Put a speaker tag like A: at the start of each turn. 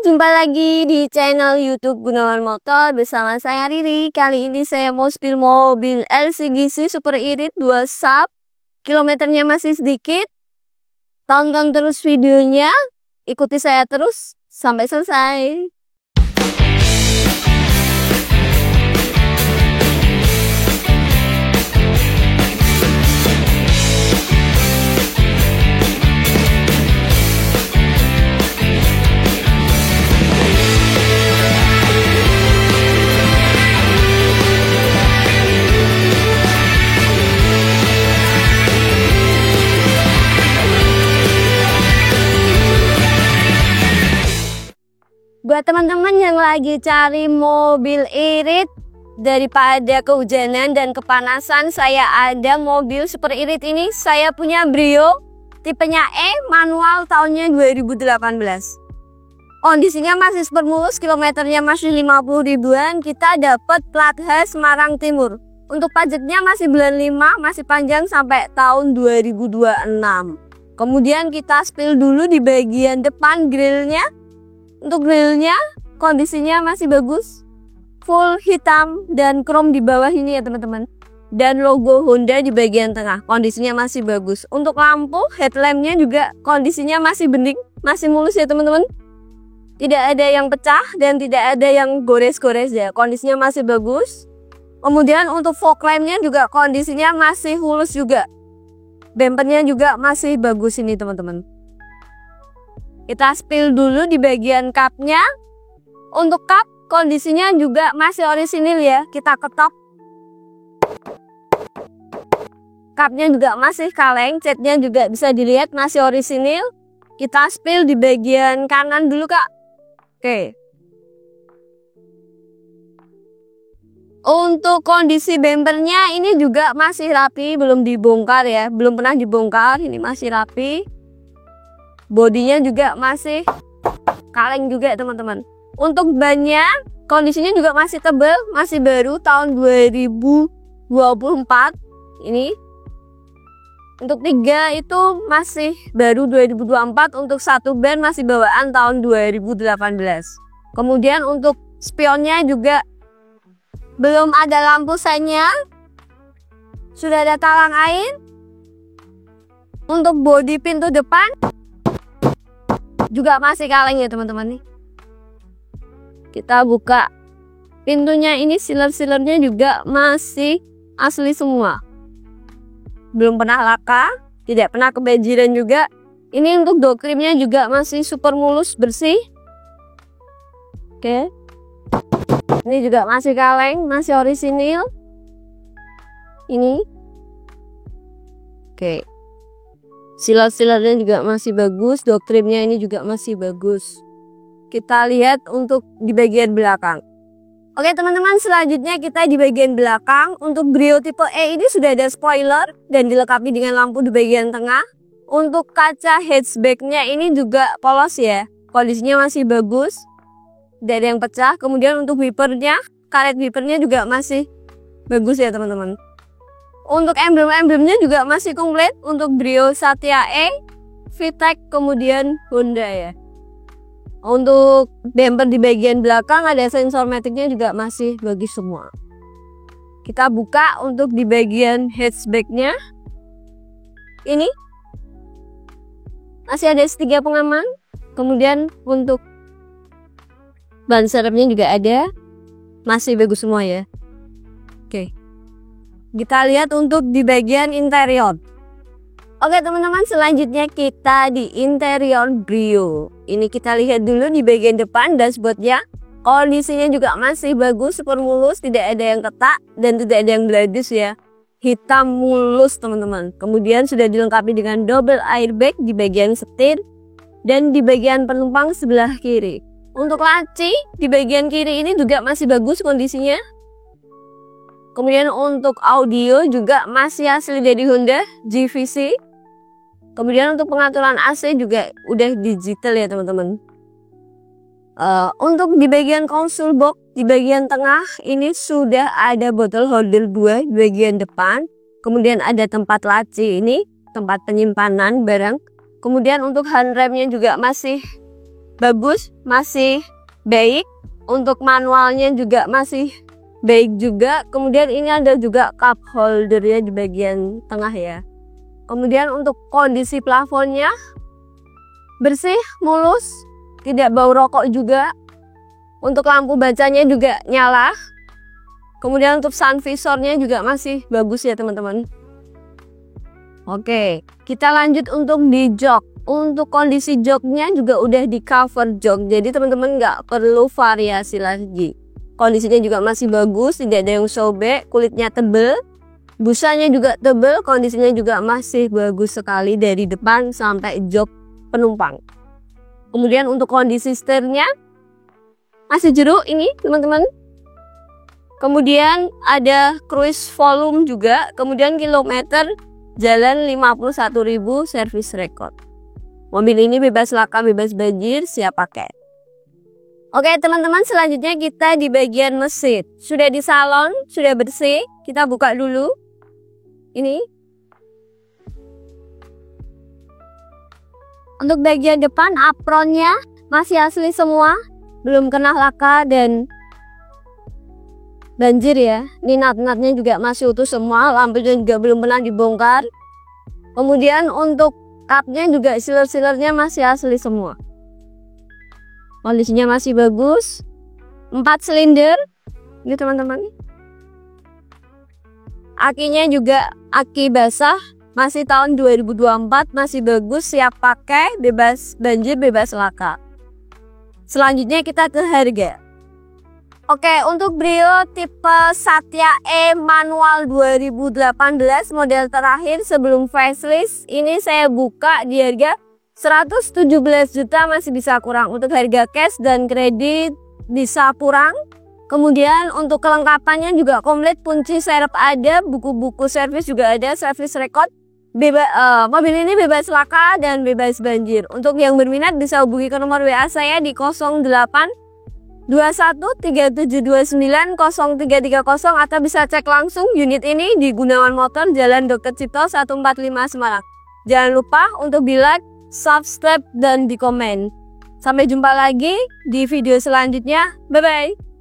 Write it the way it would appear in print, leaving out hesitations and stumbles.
A: jumpa lagi di channel YouTube Gunawan Motor bersama saya Riri. Kali ini saya mau spill mobil LCGC Super Irit 2 sub. Kilometernya masih sedikit. Tonton terus videonya, ikuti saya terus sampai selesai. Buat teman-teman yang lagi cari mobil irit daripada kehujanan dan kepanasan, saya ada mobil Super Irit ini. Saya punya Brio tipenya E, manual, tahunnya 2018. Kondisinya masih super mulus, kilometernya masih 50 ribuan. Kita dapat plat khas Semarang Timur. Untuk pajaknya masih bulan 5, masih panjang sampai tahun 2026. Kemudian kita spill dulu di bagian depan grillnya. Untuk grillnya kondisinya masih bagus, full hitam dan chrome di bawah ini ya teman-teman. Dan logo Honda di bagian tengah, kondisinya masih bagus. Untuk lampu headlampnya juga kondisinya masih bening, masih mulus ya teman-teman. Tidak ada yang pecah dan tidak ada yang gores-gores ya, kondisinya masih bagus. Kemudian untuk fog lampnya juga kondisinya masih mulus juga. Bumpernya juga masih bagus ini teman-teman. Kita spill dulu di bagian cupnya. Untuk cup kondisinya juga masih orisinil ya. Kita ketok. Cupnya juga masih kaleng. Catnya juga bisa dilihat masih orisinil. Kita spill di bagian kanan dulu kak. Oke. Untuk kondisi bumpernya ini juga masih rapi. Belum dibongkar ya. Belum pernah dibongkar. Ini masih rapi. Bodinya juga masih kaleng juga teman-teman. Untuk bannya kondisinya juga masih tebal, masih baru tahun 2024 ini. Untuk 3 itu masih baru 2024. Untuk 1 ban masih bawaan tahun 2018. Kemudian untuk spionnya juga belum ada lampu senya. Sudah ada talang air. Untuk bodi pintu depan juga masih kaleng ya teman-teman nih. Kita buka pintunya, ini sealer-sealernya juga masih asli semua. Belum pernah laka, tidak pernah kebanjiran juga. Ini untuk door trimnya juga masih super mulus, bersih. Oke. Ini juga masih kaleng, masih orisinil. Ini. Oke. Silat-silatnya juga masih bagus, doktrinnya ini juga masih bagus. Kita lihat untuk di bagian belakang. Oke teman-teman, selanjutnya kita di bagian belakang. Untuk Brio tipe E ini sudah ada spoiler dan dilengkapi dengan lampu di bagian tengah. Untuk kaca hatchbacknya ini juga polos ya, kondisinya masih bagus, tidak ada yang pecah. Kemudian untuk wipernya, karet wipernya juga masih bagus ya teman-teman. Untuk emblem-emblemnya juga masih komplit. Untuk Brio Satya E, VTEC, kemudian Honda ya. Untuk bumper di bagian belakang ada sensor maticnya juga masih bagus semua. Kita buka untuk di bagian hatchbacknya. Ini masih ada setiga pengaman. Kemudian untuk ban serepnya juga ada, masih bagus semua ya. Oke. Kita lihat untuk di bagian interior. Oke teman-teman, selanjutnya kita di interior Brio. Ini kita lihat dulu di bagian depan dashboardnya. Kondisinya juga masih bagus, super mulus, tidak ada yang ketak dan tidak ada yang bladus ya. Hitam mulus teman-teman. Kemudian sudah dilengkapi dengan double airbag di bagian setir dan di bagian penumpang sebelah kiri. Untuk laci di bagian kiri ini juga masih bagus kondisinya. Kemudian untuk audio juga masih asli dari Honda GVC. Kemudian untuk pengaturan AC juga udah digital ya teman-teman. Untuk di bagian console box di bagian tengah ini sudah ada bottle holder 2 di bagian depan. Kemudian ada tempat laci, ini tempat penyimpanan barang. Kemudian untuk handremnya juga masih bagus, masih baik. Untuk manualnya juga masih baik juga. Kemudian ini ada juga cup holdernya di bagian tengah ya. Kemudian untuk kondisi plafonnya bersih, mulus, tidak bau rokok juga. Untuk lampu bacanya juga nyala. Kemudian untuk sun visornya juga masih bagus ya teman-teman. Oke, kita lanjut untuk di jok. Untuk kondisi joknya juga udah di cover jok, jadi teman-teman nggak perlu variasi lagi. Kondisinya juga masih bagus, tidak ada yang sobek, kulitnya tebel, busanya juga tebel, kondisinya juga masih bagus sekali dari depan sampai jok penumpang. Kemudian untuk kondisi setirnya masih jeruk ini teman-teman. Kemudian ada cruise volume juga, kemudian kilometer jalan 51.000 service record. Mobil ini bebas laka, bebas banjir, siap pakai. Oke teman-teman, selanjutnya kita di bagian mesin. Sudah di salon, sudah bersih. Kita buka dulu. Ini. Untuk bagian depan, apronnya masih asli semua. Belum kena laka dan banjir ya. Ini nut-nutnya juga masih utuh semua. Lampunya juga belum pernah dibongkar. Kemudian untuk kapnya juga sealer-sealernya masih asli semua. Kondisinya masih bagus. 4 silinder. Ini teman-teman. Akinya juga aki basah. Masih tahun 2024. Masih bagus. Siap pakai. Bebas banjir. Bebas laka. Selanjutnya kita ke harga. Oke, untuk Brio tipe Satya E manual 2018 model terakhir sebelum facelift, ini saya buka di harga 117 juta, masih bisa kurang. Untuk harga cash dan kredit bisa kurang. Kemudian untuk kelengkapannya juga komplit, kunci serep ada, buku-buku servis juga ada, service record. Mobil ini bebas laka dan bebas banjir. Untuk yang berminat bisa hubungi ke nomor WA saya di 08 2137290330 atau bisa cek langsung unit ini di Gunawan Motor Jalan Dr. Cipto 145 Semarang. Jangan lupa untuk di like, subscribe, dan di komen. Sampai jumpa lagi di video selanjutnya. Bye bye.